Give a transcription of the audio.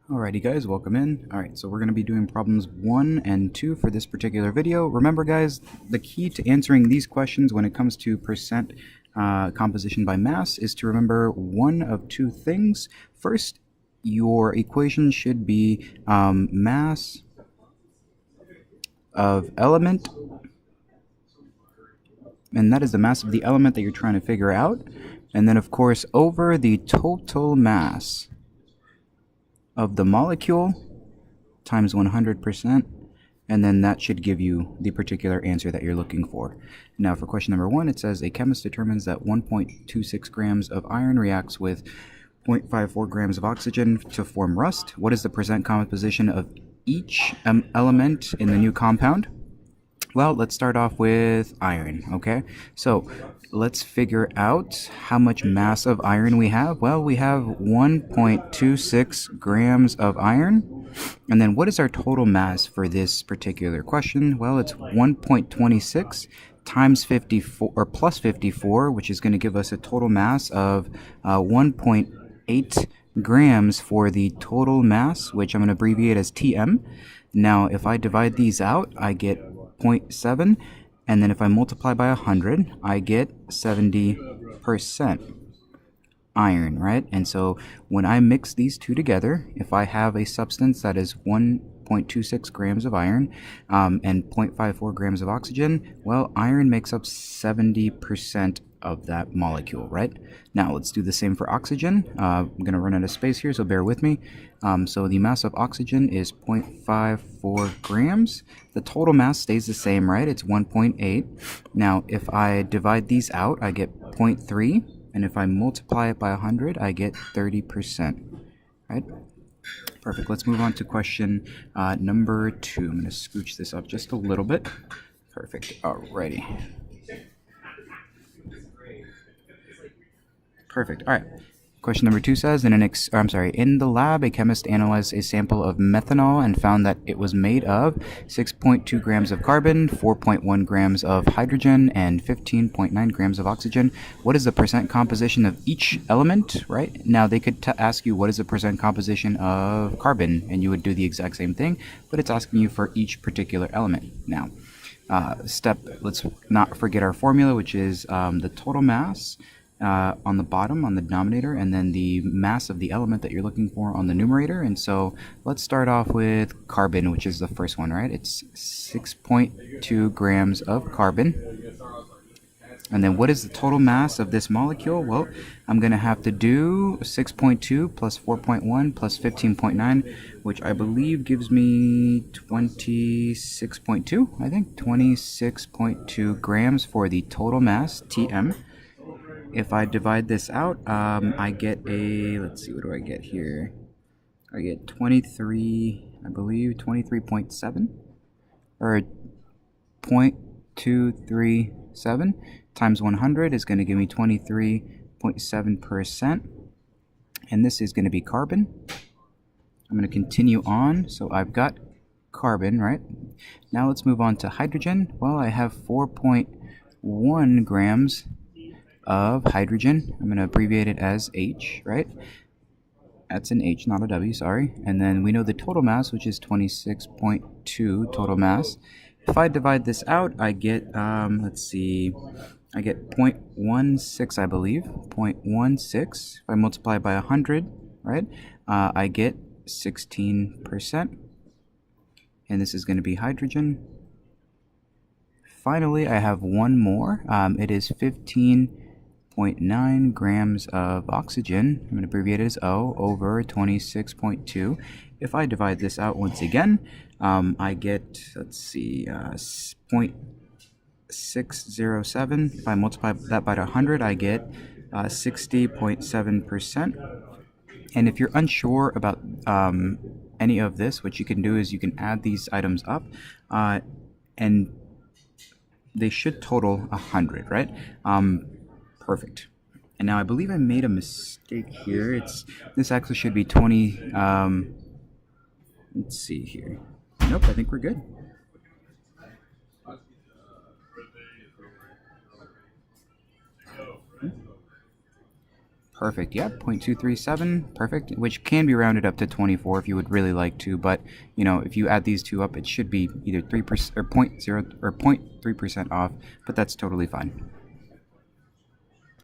Alrighty guys, welcome in. Alright, so we're going to be doing problems 1 and 2 for this particular video. Remember guys, the key to answering these questions when it comes to percent composition by mass is to remember one of two things. First, your equation should be mass of element, and that is the mass of the element that you're trying to figure out. And then of course, over the total mass of the molecule times 100%, and then that should give you the particular answer that you're looking for. Now for question number 1, it says a chemist determines that 1.26 grams of iron reacts with 0.54 grams of oxygen to form rust. What is the percent composition of each element in the new compound? Well, let's start off with iron, okay? So let's figure out how much mass of iron we have. Well, we have 1.26 grams of iron. And then what is our total mass for this particular question? Well, it's 1.26 times 54 or plus 54, which is going to give us a total mass of 1.8 grams for the total mass, which I'm going to abbreviate as TM. Now, if I divide these out, I get 0.7, and then if I multiply by 100, I get 70% iron, right? And so when I mix these two together, if I have a substance that is 1.26 grams of iron and 0.54 grams of oxygen, well, iron makes up 70% of that molecule, right? Now let's do the same for oxygen. I'm going to run out of space here, so bear with me. So the mass of oxygen is 0.54 grams. The total mass stays the same, right? It's 1.8. Now if I divide these out, I get 0.3. And if I multiply it by 100, I get 30%, right? Perfect. Let's move on to question number 2. I'm going to scooch this up just a little bit. Perfect. Alrighty. Perfect. All right. Question number 2 says, in the lab, a chemist analyzed a sample of methanol and found that it was made of 6.2 grams of carbon, 4.1 grams of hydrogen, and 15.9 grams of oxygen. What is the percent composition of each element, right? Now, they could ask you what is the percent composition of carbon, and you would do the exact same thing, but it's asking you for each particular element. Now, let's not forget our formula, which is the total mass on the bottom, on the denominator, and then the mass of the element that you're looking for on the numerator. And so let's start off with carbon, which is the first one, right? It's 6.2 grams of carbon. And then what is the total mass of this molecule? Well, I'm going to have to do 6.2 plus 4.1 plus 15.9, which I believe gives me 26.2, I think. 26.2 grams for the total mass, TM. If I divide this out, I get let's see, what do I get here? I get 23, I believe, 23.7, or 0.237 times 100 is going to give me 23.7%, and this is going to be carbon. I'm going to continue on, so I've got carbon, right? Now let's move on to hydrogen. Well, I have 4.1 grams of hydrogen. I'm going to abbreviate it as H, right? That's an H, not a W, sorry. And then we know the total mass, which is 26.2 total mass. If I divide this out, I get, let's see, I get 0.16, I believe, 0.16. If I multiply by 100, right, I get 16%. And this is going to be hydrogen. Finally, I have one more. It is 15.9 grams of oxygen. I'm going to abbreviate it as O over 26.2. If I divide this out once again, I get, let's see, 0.607. If I multiply that by 100, I get 60.7%. And if you're unsure about any of this, what you can do is you can add these items up, and they should total 100, right? Perfect. And now I believe I made a mistake here. This actually should be 20. Let's see here. Nope, I think we're good. Perfect. Yep, 0.237. Perfect. Which can be rounded up to 24 if you would really like to, but you know, if you add these two up, it should be either 3% or 0.0 or 0.3% off, but that's totally fine.